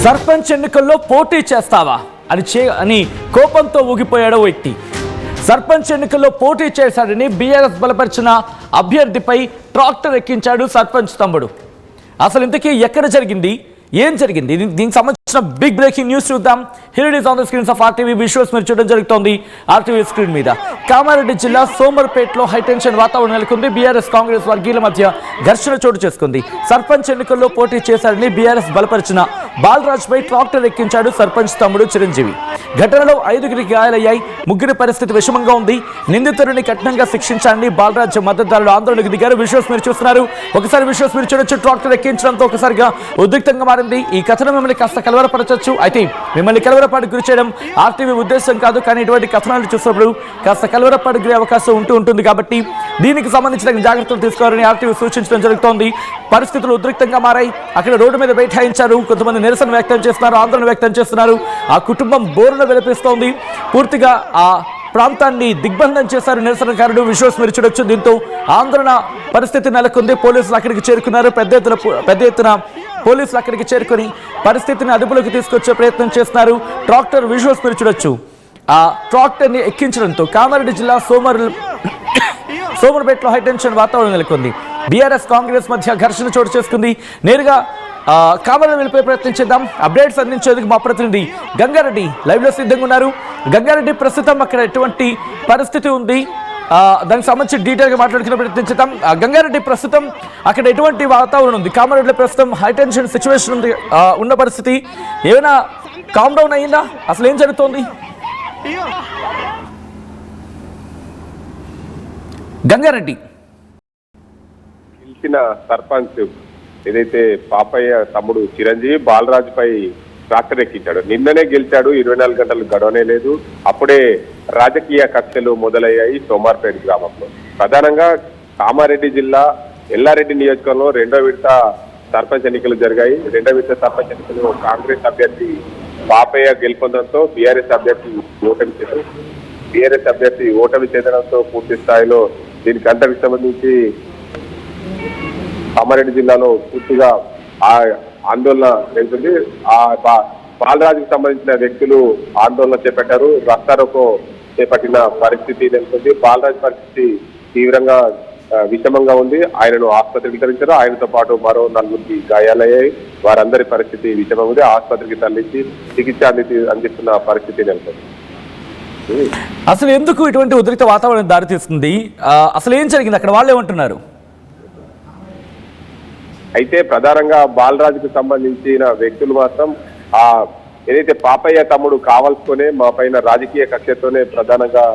సర్పంచ్ ఎన్నికల్లో పోటీ చేస్తావా అని కోపంతో ఊగిపోయాడు వ్యక్తి. సర్పంచ్ ఎన్నికల్లో పోటీ చేశాడని బీఆర్ఎస్ బలపరిచిన అభ్యర్థిపై ట్రాక్టర్ ఎక్కించాడు సర్పంచ్ తమ్ముడు. అసలు ఇంతకీ ఎక్కడ జరిగింది, ఏం జరిగింది, దీనికి సంబంధించిన బిగ్ బ్రేకింగ్ న్యూస్ చూద్దాం. Here it is on the screens of RTV visuals మీరు చూడడం జరుగుతోంది ఆర్టీవీ స్క్రీన్ మీద. కామారెడ్డి జిల్లా సోమర్పేటలో హైటెన్షన్ వాతావరణం నెలకొంది. బీఆర్ఎస్ కాంగ్రెస్ వర్గీయుల మధ్య ఘర్షణ చోటు చేసుకుంది. సర్పంచ్ ఎన్నికల్లో పోటీ చేశారని బీఆర్ఎస్ బలపరిచిన బాలరాజ్ పై ట్రాక్టర్ ఎక్కించాడు సర్పంచ్ తమ్ముడు చిరంజీవి. ఘటనలో 5గురికి గాయాలయ్యాయి. 3 పరిస్థితి విషమంగా ఉంది. నిందితుడిని కఠినంగా శిక్షించాలని బాలరాజ్ మద్దతుదారులు ఆందోళనకు దిగారు. విజువల్స్ మీరు చూస్తున్నారు. ఒకసారి విజువల్స్ మీరు చూడొచ్చు. ట్రాక్టర్ ఎక్కించడంతో ఒకసారిగా ఉద్రిక్తంగా మారింది. ఈ కథనం మిమ్మల్ని కాస్త కలవరపరచొచ్చు. అయితే మిమ్మల్ని కలవరపాటు గురి చేయడం ఆర్టీవీ ఉద్దేశం కాదు. కానీ ఇటువంటి కథనాలు చూసినప్పుడు కాస్త కలవరపాటు గురే అవకాశం ఉంటుంది. కాబట్టి దీనికి సంబంధించిన జాగ్రత్తలు తీసుకోవాలని ఆర్టీవీ సూచించడం జరుగుతోంది. పరిస్థితులు ఉద్రిక్తంగా మారాయి. అక్కడ రోడ్డు మీద బైఠాయించారు. కొంతమంది నిరసన వ్యక్తం చేస్తున్నారు, ఆందోళన వ్యక్తం చేస్తున్నారు. ఆ కుటుంబం బోరున విలపిస్తోంది. పూర్తిగా ఆ ప్రాంతాన్ని దిగ్బంధం చేశారు నిరసనకారులు. విజువల్స్ మీరు చూడొచ్చు. దీంతో ఆందోళన పరిస్థితి నెలకొంది. పోలీసులు అక్కడికి చేరుకున్నారు. పెద్ద ఎత్తున పోలీసులు అక్కడికి చేరుకొని పరిస్థితిని అదుపులోకి తీసుకొచ్చే ప్రయత్నం చేస్తున్నారు. ట్రాక్టర్ విజువల్స్ మీరు చూడొచ్చు. ఆ ట్రాక్టర్ని ఎక్కించడంతో కామారెడ్డి జిల్లా సోమర్పేటలో హైటెన్షన్ వాతావరణం నెలకొంది. బీఆర్ఎస్ కాంగ్రెస్ మధ్య ఘర్షణ చోటు చేసుకుంది. నేరుగా కామారెడ్డి వెళ్ళిపోయే ప్రయత్నం చేద్దాం. అప్డేట్స్ అందించేందుకు మా ప్రతినిధి గంగారెడ్డి లైవ్లో సిద్ధంగా ఉన్నారు. గంగారెడ్డి, ప్రస్తుతం అక్కడ ఎటువంటి పరిస్థితి ఉంది, దానికి సంబంధించి డీటెయిల్గా మాట్లాడుకునే ప్రయత్నం చేద్దాం. గంగారెడ్డి, ప్రస్తుతం అక్కడ ఎటువంటి వాతావరణం ఉంది? కామారెడ్డిలో ప్రస్తుతం హైటెన్షన్ సిచ్యువేషన్ ఉంది, ఉన్న పరిస్థితి ఏమైనా కామ్ డౌన్ అయ్యిందా? అసలు ఏం జరుగుతోంది గంగారెడ్డి? గెలిచిన సర్పంచ్ ఏదైతే పాపయ్య తమ్ముడు చిరంజీవి బాలరాజు పై ట్రాక్టర్ ఎక్కించాడు. నిన్ననే గెలిచాడు. 24 గంటలు గడవనే లేదు. అప్పుడే రాజకీయ కక్షలు మొదలయ్యాయి సోమార్పేట గ్రామంలో. ప్రధానంగా కామారెడ్డి జిల్లా ఎల్లారెడ్డి నియోజకవర్గంలో 2వ విడత సర్పంచ్ ఎన్నికలు జరిగాయి. 2వ విడత సర్పంచ్ ఎన్నికలు కాంగ్రెస్ అభ్యర్థి పాపయ్య గెలుపొందడంతో బీఆర్ఎస్ అభ్యర్థి ఓటమి చెందడంతో పూర్తి స్థాయిలో దీనికి అంతకు సంబంధించి కామారెడ్డి జిల్లాలో పూర్తిగా ఆందోళన నెలకొంది. బాలరాజుకు సంబంధించిన వ్యక్తులు ఆందోళన చేపట్టారు. రస్తారోకో చేపట్టిన పరిస్థితి నెలకొంది. బాలరాజు పరిస్థితి తీవ్రంగా విషమంగా ఉంది. ఆయనను ఆసుపత్రికి తరలించారు. ఆయనతో పాటు మరో 4గురికి గాయాలయ్యాయి. వారందరి పరిస్థితి విషమంగా ఉంది. ఆసుపత్రికి తరలించి చికిత్స అందిస్తున్న పరిస్థితి నెలకొంది. అసలు ఎందుకు ఇటువంటి ఉద్రిక్త వాతావరణం దారితీస్తుంది? అసలు ఏం జరిగింది అక్కడ? వాళ్ళు ఏమంటున్నారు? అయితే ప్రధానంగా బాలరాజుకు సంబంధించిన వ్యక్తులు మాత్రం ఏదైతే పాపయ్య తమ్ముడు కావాల్సుకునే మా పైన రాజకీయ కక్షతోనే ప్రధానంగా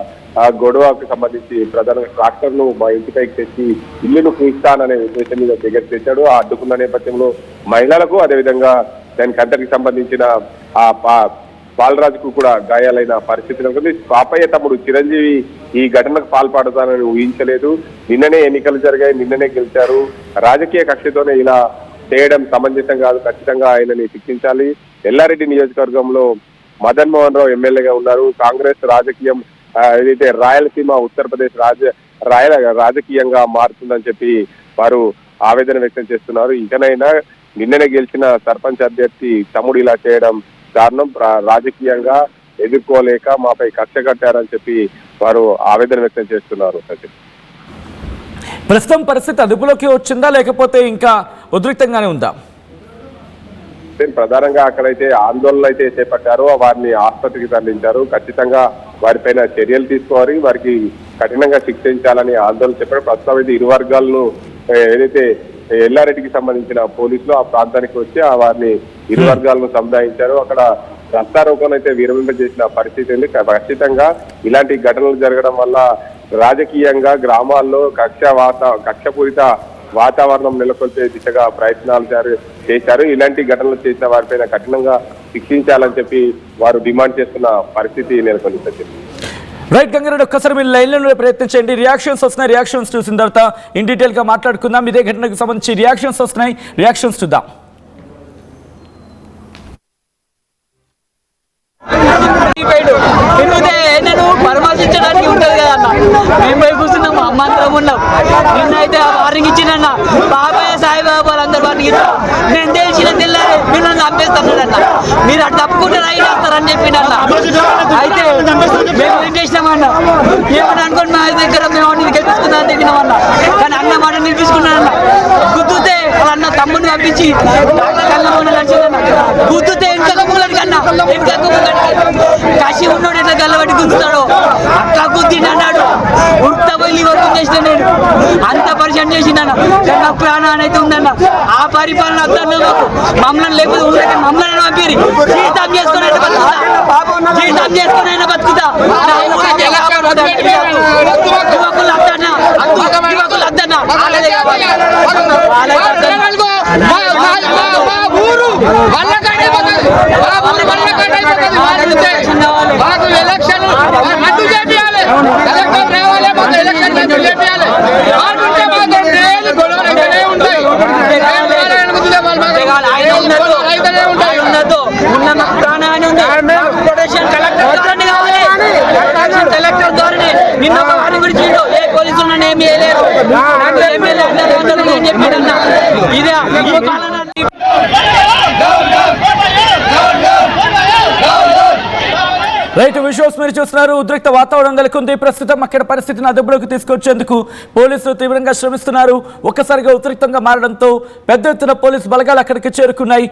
గొడవకు సంబంధించి ప్రధానంగా ట్రాక్టర్ ను మా ఇంటిపైకి తెచ్చి ఇల్లును కూయిస్తాననే ఉద్దేశం మీద దగ్గర తెచ్చాడు. ఆ అడ్డుకున్న నేపథ్యంలో మహిళలకు, అదేవిధంగా దానికి అంతటికి సంబంధించిన బాలరాజుకు కూడా గాయాలైన పరిస్థితి ఉంటుంది. పాపయ్య తమ్ముడు చిరంజీవి ఈ ఘటనకు పాల్పడతానని ఊహించలేదు. నిన్ననే ఎన్నికలు జరిగాయి, నిన్ననే గెలిచారు. రాజకీయ కక్షతోనే ఇలా చేయడం సమంజసం కాదు. ఖచ్చితంగా ఆయనని శిక్షించాలి. ఎల్లారెడ్డి నియోజకవర్గంలో మదన్ మోహన్ రావు ఎమ్మెల్యేగా ఉన్నారు. కాంగ్రెస్ రాజకీయం ఏదైతే రాయలసీమ, ఉత్తరప్రదేశ్ రాజకీయంగా మారుతుందని చెప్పి వారు ఆవేదన వ్యక్తం చేస్తున్నారు. ఇకనైనా నిన్ననే గెలిచిన సర్పంచ్ అభ్యర్థి తమ్ముడు ఇలా చేయడం కారణం రాజకీయంగా ఎదుర్కోలేక మాపై కక్ష కట్టారని చెప్పి వారు ఆవేదన వ్యక్తం చేస్తున్నారు. ప్రస్తుతం పరిస్థితి అదుపులోకి వచ్చిందా, లేకపోతే ఇంకా ఉద్రిక్తంగానే ఉందా? ప్రధానంగా అక్కడైతే ఆందోళన అయితే చేపట్టారో వారిని ఆసుపత్రికి తరలించారు. ఖచ్చితంగా వారిపైన చర్యలు తీసుకోవాలి, వారికి కఠినంగా శిక్షించాలని ఆందోళన చెప్పారు. ప్రస్తుతం అయితే ఇరు వర్గాలను ఏదైతే ఎల్లారెడ్డికి సంబంధించిన పోలీసులు ఆ ప్రాంతానికి వచ్చి వారిని ఇరు వర్గాలను సముదాయించారు. అక్కడ రస్తారోకం అయితే విరమింపజేసిన పరిస్థితి ఉంది. ఖచ్చితంగా ఇలాంటి ఘటనలు జరగడం వల్ల రాజకీయంగా గ్రామాల్లో కక్షపూరిత వాతావరణం నెలకొల్పే దిశగా ప్రయత్నాలు చేశారు. ఇలాంటి ఘటనలు చేసిన వారిపైన కఠినంగా శిక్షించాలని చెప్పి వారు డిమాండ్ చేస్తున్న పరిస్థితి నెలకొంది. రైట్ గంగారెడ్డి, ఒక్కసారి మీరు లైన్లో ప్రయత్నించండి. రియాక్షన్స్ వస్తున్నాయి. రియాక్షన్స్ చూసిన తర్వాత ఇన్ డీటెయిల్గా మాట్లాడుకుందాం. ఇదే ఘటనకు సంబంధించి రియాక్షన్స్ వస్తున్నాయి. రియాక్షన్స్ చూద్దాం. పరామర్శించడానికి ఉంటది కదా అన్న, మేము పోయి కూర్చున్నాము, అమ్మంతరం ఉన్నాం. నిన్నైతే వార్నింగ్ ఇచ్చిందన్న, బాబాయ్ సాయిబాబా అందరు వార్నింగ్ ఇచ్చారు. నేను తెలిసిన తెల్లారి మిమ్మల్ని చంపేస్తానన్న. చేసినామన్న ఏమని అనుకోండి మా దగ్గర మేము నేను గెలుచుకున్నా దిగినామన్న కానీ అన్న మాట నిలిపించుకున్నానన్న గుద్దుతే అన్న తమ్ముడిని పంపించి గుద్దుతే ఇంకొక మూలకి కన్నా ఇంకొక కాశీ ఉన్నాడు ఎట్లా గల్లబట్టి గుద్దుతాడు అట్లా గుద్దిండి అన్నాడు ఉడత వెళ్ళి వరకు చేసిన నేను అంత పరిచయం చేసిందన్న కానీ నాకు ప్రాణాన్ని అయితే ఉందన్న ఆ పరిపాలన వద్దన్న మాకు మమ్మల్ని లేకపోతే ఉండక మమ్మల్ని పంపిరి జీతం చేసుకుని అయినా బతుకుతా జీతం చేసుకుని అయినా బతుకుతా యువకులు వద్దన్నా యువకులు వద్దన్నా వాళ్ళదే కావాలి కలెక్టర్ ద్వారానే నిన్న ఒక వారిని గురించి ఏ పోలీసులు నన్ను ఏమి వేయలేరు ఎమ్మెల్యే చెప్పాడన్నా ఇదే ఈ పాలన రైట్ విజువల్స్ మీరు చూస్తున్నారు. ఉద్రిక్త వాతావరణం నెలకొంది. ప్రస్తుతం అక్కడ పరిస్థితిని అదుపులోకి తీసుకొచ్చేందుకు పోలీసులు తీవ్రంగా శ్రమిస్తున్నారు. ఒక్కసారిగా ఉద్రిక్తంగా మారడంతో పెద్ద ఎత్తున పోలీసు బలగాలు అక్కడికి చేరుకున్నాయి.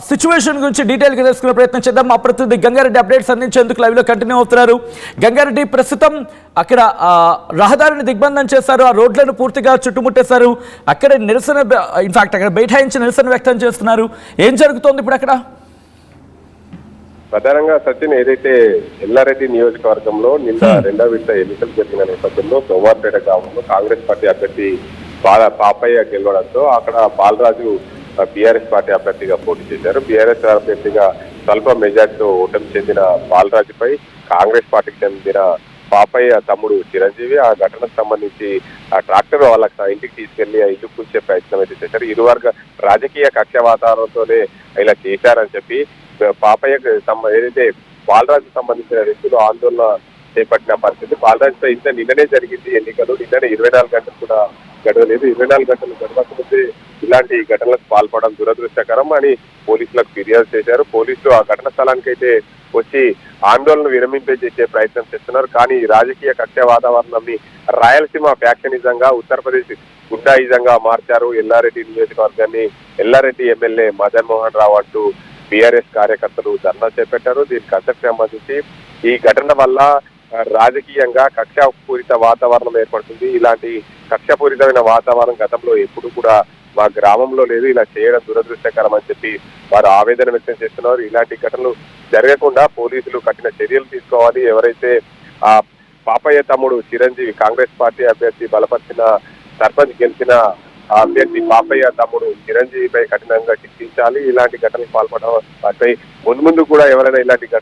సిచ్యువేషన్ గురించి డీటెయిల్గా తెలుసుకునే ప్రయత్నం చేద్దాం. మా ప్రతినిధి గంగారెడ్డి అప్డేట్స్ అందించేందుకు లైవ్లో కంటిన్యూ అవుతున్నారు. గంగారెడ్డి, ప్రస్తుతం అక్కడ రహదారిని దిగ్బంధం చేశారు, ఆ రోడ్లను పూర్తిగా చుట్టుముట్టేశారు. అక్కడ నిరసన, ఇన్ఫాక్ట్ అక్కడ బైఠాయించి నిరసన వ్యక్తం చేస్తున్నారు. ఏం జరుగుతోంది ఇప్పుడు అక్కడ? ప్రధానంగా సచిన్, ఏదైతే ఎల్లారెడ్డి నియోజకవర్గంలో నిన్న రెండో విడత ఎన్నికలు జరిగిన నేపథ్యంలో సోమార్పేట గ్రామంలో కాంగ్రెస్ పార్టీ అభ్యర్థి పాపయ్య గెలవడంతో అక్కడ బాలరాజు బీఆర్ఎస్ పార్టీ అభ్యర్థిగా పోటీ చేశారు. బీఆర్ఎస్ అభ్యర్థిగా స్వల్ప మెజార్టీతో ఓటమి చెందిన బాలరాజుపై కాంగ్రెస్ పార్టీకి చెందిన పాపయ్య తమ్ముడు చిరంజీవి ఆ ఘటనకు సంబంధించి ఆ ట్రాక్టర్ వాళ్ళ ఇంటికి తీసుకెళ్లి ఆ ఇల్లు కూల్చే ప్రయత్నం అయితే చేశారు. ఇరువర్గ రాజకీయ కక్ష వాతావరణంతోనే ఇలా చేశారని చెప్పి పాపయ్యకు ఏదైతే బాలరాజుకు సంబంధించిన వ్యక్తులు ఆందోళన చేపట్టిన పరిస్థితి. బాలరాజుతో ఇంత నిన్ననే జరిగింది ఎన్నికలు, నిన్ననే 24 గంటలు కూడా గడవలేదు. 24 గంటలు గడవకముందే ఇలాంటి ఘటనలకు పాల్పడడం దురదృష్టకరం అని పోలీసులకు ఫిర్యాదు చేశారు. పోలీసులు ఆ ఘటన స్థలానికి అయితే వచ్చి ఆందోళన విరమింపజేసే ప్రయత్నం చేస్తున్నారు. కానీ రాజకీయ కక్ష వాతావరణాన్ని రాయలసీమ ఫ్యాక్షనిజంగా, ఉత్తరప్రదేశ్ గుండాయిజంగా మార్చారు. ఎల్లారెడ్డి నియోజకవర్గాన్ని ఎల్లారెడ్డి ఎమ్మెల్యే మదన్ మోహన్ రావు అంటూ బీఆర్ఎస్ కార్యకర్తలు ధర్నా చేపట్టారు. దీనికి అంతకు సంబంధించి ఈ ఘటన వల్ల రాజకీయంగా కక్షపూరిత వాతావరణం ఏర్పడుతుంది. ఇలాంటి కక్షపూరితమైన వాతావరణం గతంలో ఎప్పుడు కూడా మా గ్రామంలో లేదు, ఇలా చేయడం దురదృష్టకరం అని చెప్పి వారు ఆవేదన వ్యక్తం చేస్తున్నారు. ఇలాంటి ఘటనలు జరగకుండా పోలీసులు కఠిన చర్యలు తీసుకోవాలి. ఎవరైతే ఆ పాపయ్య తమ్ముడు చిరంజీవి కాంగ్రెస్ పార్టీ అభ్యర్థి బలపరిచిన సర్పంచ్ గెలిచిన అభ్యర్థి పాపయ్య తమ్ముడు చిరంజీవిపై కఠినంగా శిక్షించాలి. ఇలాంటి ఘటనలు పాల్పడడం వాటిపై ముందు కూడా ఎవరైనా ఇలాంటి ఘటన